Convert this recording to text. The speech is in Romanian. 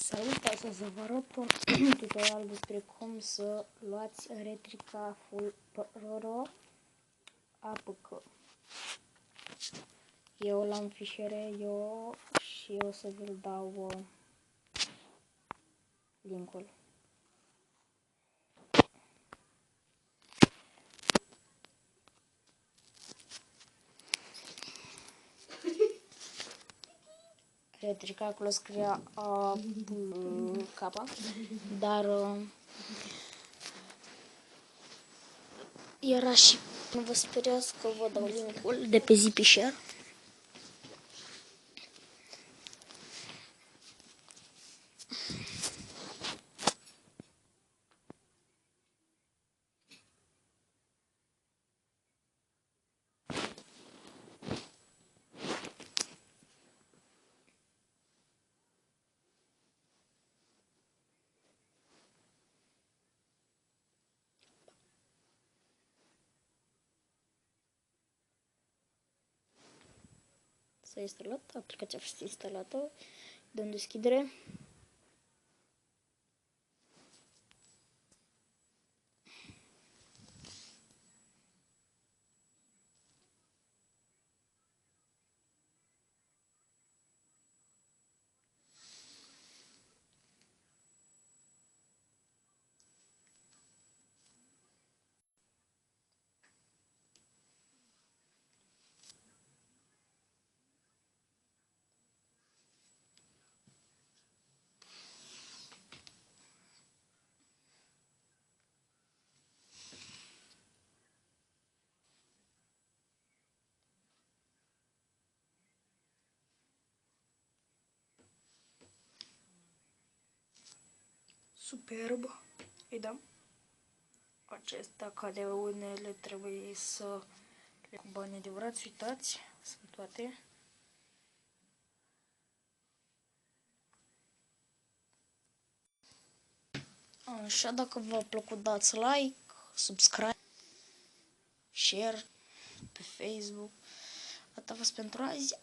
Salut, astăzi să vă arăt un tutorial despre cum să luați Retrica Full Pro APK. Eu l-am fișiere și o să vi-l dau linkul. Retrica, acolo scria APK, dar era și, nu vă speriați că vă dau linkul de pe Zipișer. S-a instalat, aplicația a fost instalată, dăm deschidere. Superb, îi dăm. Acesta, ca de unele, trebuie să le cu bani adevărați, uitați, sunt toate. Așa, dacă v-a plăcut, dați like, subscribe, share pe Facebook. Atât a fost pentru azi.